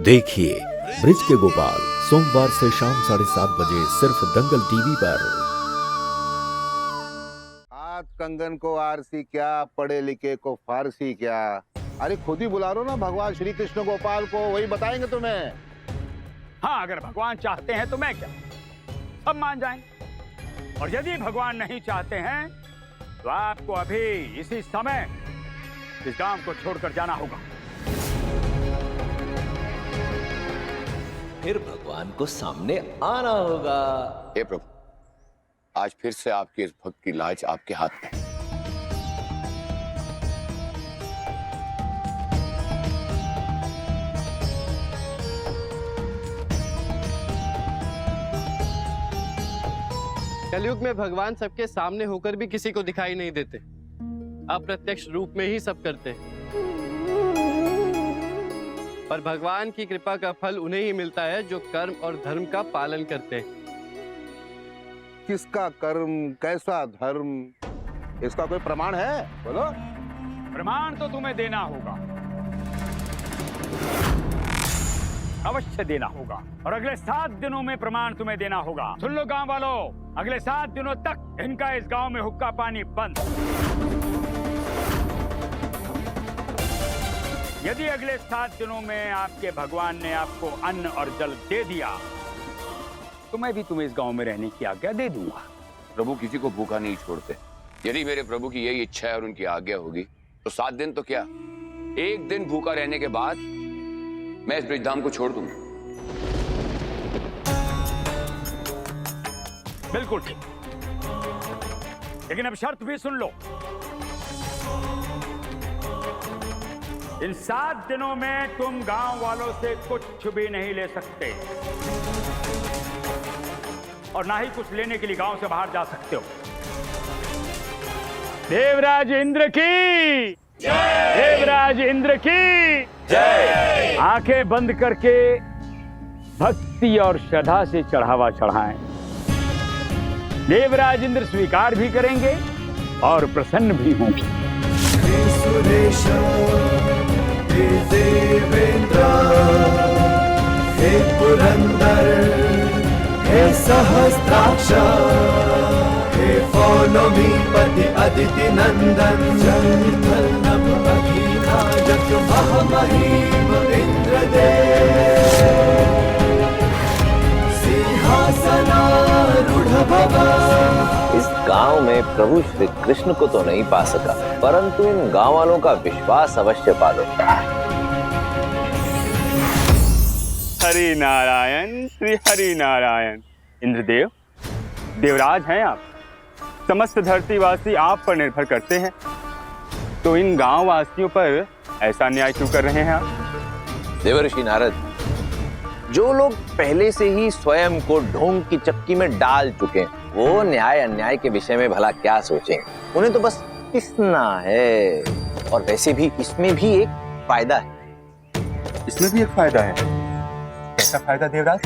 देखिए ब्रिज के गोपाल सोमवार से शाम 7:30 बजे सिर्फ दंगल टीवी पर। आज कंगन को आरसी क्या, पढ़े लिखे को फारसी क्या। अरे खुद ही बुला लो ना भगवान श्री कृष्ण गोपाल को, वही बताएंगे तुम्हें। हाँ, अगर भगवान चाहते हैं तो मैं क्या, सब मान जाएं। और यदि भगवान नहीं चाहते हैं तो आपको अभी इसी समय इस गांव को छोड़कर जाना होगा। फिर भगवान को सामने आना होगा। हे प्रभु, आज फिर से आपके इस भक्त की लाज आपके हाथ में। कलयुग में भगवान सबके सामने होकर भी किसी को दिखाई नहीं देते, अप्रत्यक्ष रूप में ही सब करते हैं। पर भगवान की कृपा का फल उन्हें ही मिलता है जो कर्म और धर्म का पालन करते हैं। किसका कर्म, कैसा धर्म, इसका कोई प्रमाण है? बोलो। प्रमाण तो तुम्हें देना होगा, अवश्य देना होगा। और अगले 7 दिनों में प्रमाण तुम्हें देना होगा। सुन लो गांव वालों, अगले 7 दिनों तक इनका इस गांव में हुक्का पानी बंद। यदि अगले 7 दिनों में आपके भगवान ने आपको अन्न और जल दे दिया तो मैं भी तुम्हें इस गांव में रहने की आज्ञा दे दूंगा। प्रभु किसी को भूखा नहीं छोड़ते। यदि मेरे प्रभु की यही इच्छा है और उनकी आज्ञा होगी तो 7 दिन तो क्या, 1 दिन भूखा रहने के बाद मैं इस ब्रिजधाम को छोड़ दूंगा। बिल्कुल ठीक, लेकिन अब शर्त भी सुन लो। इन 7 दिनों में तुम गांव वालों से कुछ भी नहीं ले सकते और ना ही कुछ लेने के लिए गांव से बाहर जा सकते हो। देवराज इंद्र की जय! देवराज इंद्र की जय! आंखें बंद करके भक्ति और श्रद्धा से चढ़ावा चढ़ाएं। देवराज इंद्र स्वीकार भी करेंगे और प्रसन्न भी होंगे। हे देवेंद्र, हे पुरंदर, हे सहस्त्राक्ष, हे follow me पति अदिति नंदन, जय वल्लभ अखिलाजक महामहिम इंद्रदेव, सिंहासनारूढ़ भव। इस गांव में प्रभु श्री कृष्ण को तो नहीं पा सका, परंतु इन गांव वालों का विश्वास अवश्य पा लूंगा। हरि नारायण, श्री हरि नारायण। इंद्रदेव, देवराज हैं आप, समस्त धरतीवासी आप पर निर्भर करते हैं, तो इन गांव वासियों पर ऐसा न्याय क्यों कर रहे हैं आप? देवर्षि नारद, जो लोग पहले से ही स्वयं को ढोंग की चक्की में डाल चुके हैं, वो न्याय अन्याय के विषय में भला क्या सोचेंगे? उन्हें तो बस पिसना है। और वैसे भी इसमें भी एक फायदा है। इसमें भी एक फायदा है। कैसा फायदा देवराज?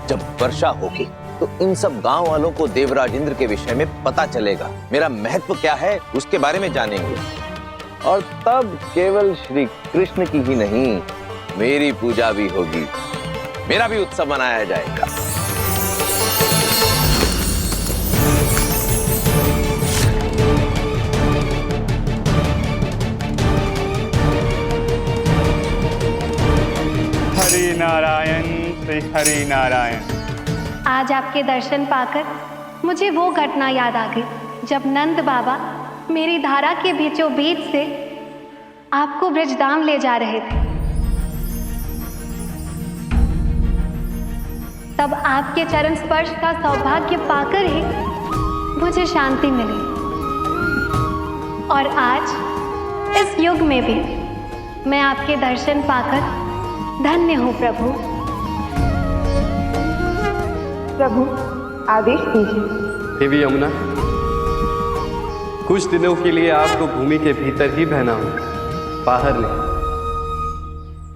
जब वर्षा होगी तो इन सब गांव वालों को देवराज इंद्र के विषय में पता चलेगा, मेरा महत्व क्या है उसके बारे में जानेंगे। और तब केवल श्री कृष्ण की ही नहीं, मेरी पूजा भी होगी, मेरा भी उत्सव मनाया जाएगा। हरि नारायण, श्री हरि नारायण। आज आपके दर्शन पाकर मुझे वो घटना याद आ गई जब नंद बाबा मेरी धारा के बीचों बीच से आपको ब्रजधाम ले जा रहे थे। तब आपके चरण स्पर्श का सौभाग्य पाकर ही मुझे शांति मिली। और आज इस युग में भी मैं आपके दर्शन पाकर धन्य हूँ प्रभु। प्रभु आदेश दीजिए। देवी यमुना, कुछ दिनों के लिए आपको भूमि के भीतर ही बहना हो, बाहर नहीं,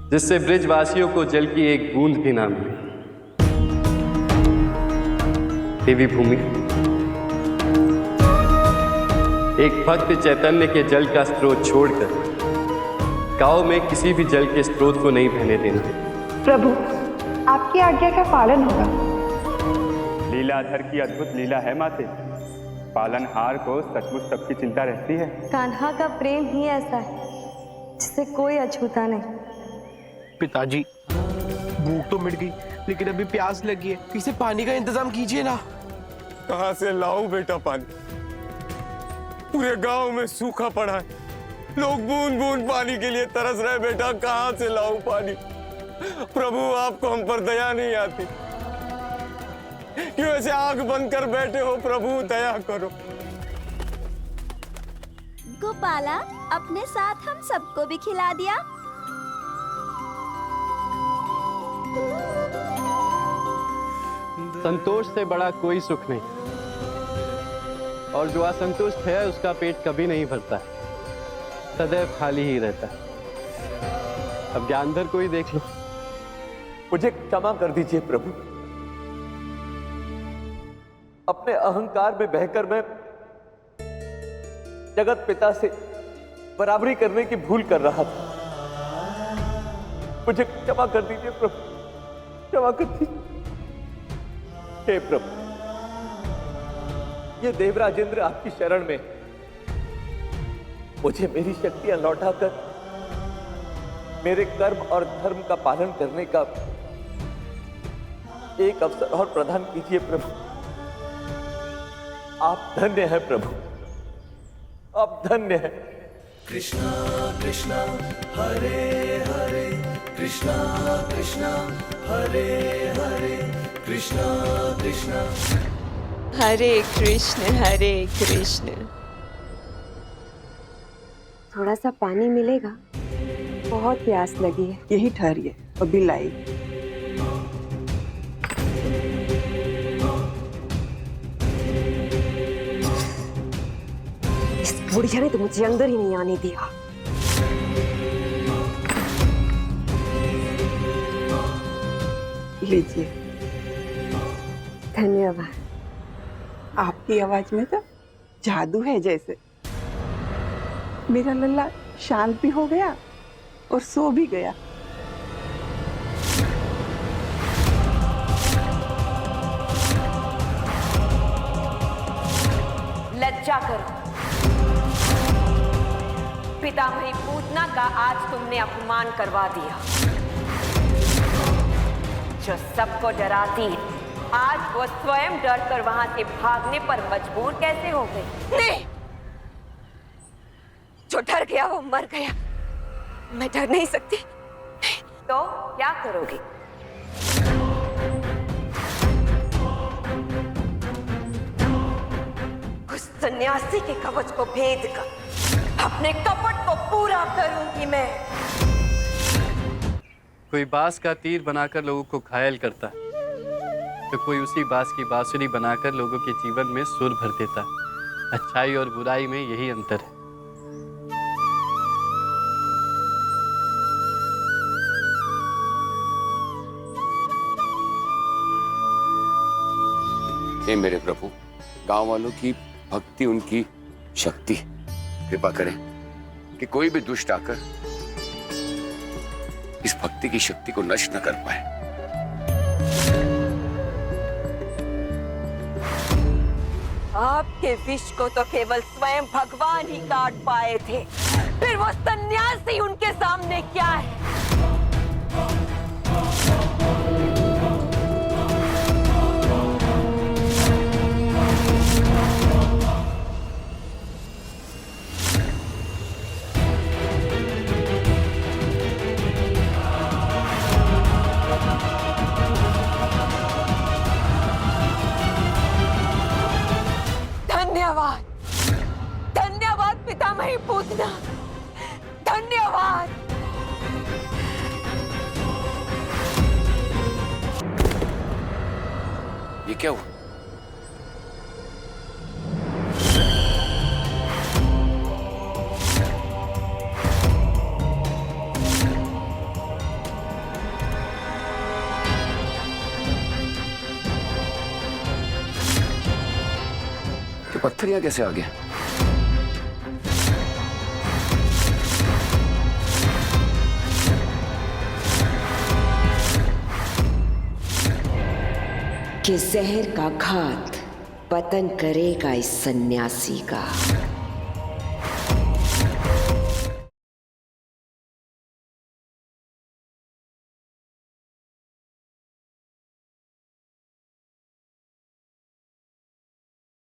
जिससे ब्रिजवासियों को जल की एक बूंद भी ना मिले। देवी भूमि, एक भक्त चैतन्य के जल का स्रोत छोड़कर गांव में किसी भी जल के स्रोत को नहीं बहने देना। प्रभु, आपकी आज्ञा का पालन होगा। लीलाधर की अद्भुत लीला है माते। पालनहार को सचमुच सबकी चिंता रहती है। कान्हा का प्रेम ही ऐसा है जिसे कोई अछूता नहीं। पिताजी, भूख तो मिट गई लेकिन अभी प्यास लगी है, किसी पानी का इंतजाम कीजिए ना। कहां से लाऊं बेटा पानी? पूरे गांव में सूखा पड़ा है, लोग बूंद बूंद पानी के लिए तरस रहे। बेटा कहां से लाऊं पानी? प्रभु, आपको हम पर दया नहीं आती? क्यों ऐसे आंख बंद कर बैठे हो? प्रभु दया करो। गोपाला, अपने साथ हम सबको भी खिला दिया। संतोष से बड़ा कोई सुख नहीं, और जो असंतुष्ट है उसका पेट कभी नहीं भरता, सदैव खाली ही रहता। अब ज्ञानधर को ही देख लो। मुझे क्षमा कर दीजिए प्रभु। अपने अहंकार में बहकर मैं जगत पिता से बराबरी करने की भूल कर रहा था। मुझे क्षमा कर दीजिए प्रभु, क्षमा कर दीजिए। हे प्रभु, ये देवराजेंद्र आपकी शरण में, मुझे मेरी शक्तियां लौटाकर मेरे कर्म और धर्म का पालन करने का एक अवसर और प्रदान कीजिए प्रभु। आप धन्य हैं प्रभु, आप धन्य हैं। कृष्णा कृष्णा हरे हरे, कृष्णा कृष्णा हरे हरे, कृष्णा कृष्णा हरे कृष्ण हरे कृष्ण। थोड़ा सा पानी मिलेगा? बहुत प्यास लगी है। यही ठहरिए, अभी लाई। इस बुढ़िया ने तो मुझे अंदर ही नहीं आने दिया। लीजिए। धन्यवाद। आपकी आवाज में तो जादू है जैसे। मेरा लल्ला शांत भी हो गया और सो भी गया। लज्जा करो। पितामही पूतना का आज तुमने अपमान करवा दिया। जो सबको डराती है, आज वो स्वयं डर कर वहां से भागने पर मजबूर कैसे हो गई? नहीं, जो डर गया वो मर गया। मैं डर नहीं सकती। तो क्या करोगी? उस सन्यासी के कवच को भेद कर अपने कपट को पूरा करूंगी मैं। कोई बांस का तीर बनाकर लोगों को घायल करता, तो कोई उसी बांस की बांसुरी बनाकर लोगों के जीवन में सुर भर देता। अच्छाई और बुराई में यही अंतर है। हे मेरे प्रभु, गांव वालों की भक्ति उनकी शक्ति। कृपा करें कि कोई भी दुष्ट आकर इस भक्ति की शक्ति को नष्ट न कर पाए। आपके विष को तो केवल स्वयं भगवान ही काट पाए थे, फिर वो सन्यासी उनके सामने क्या है? धन्यवाद, धन्यवाद पितामही पूतना, धन्यवाद। ये क्या हुआ? ये पत्थर यहाँ कैसे आ गया? कि जहर का घात पतन करेगा इस सन्यासी का।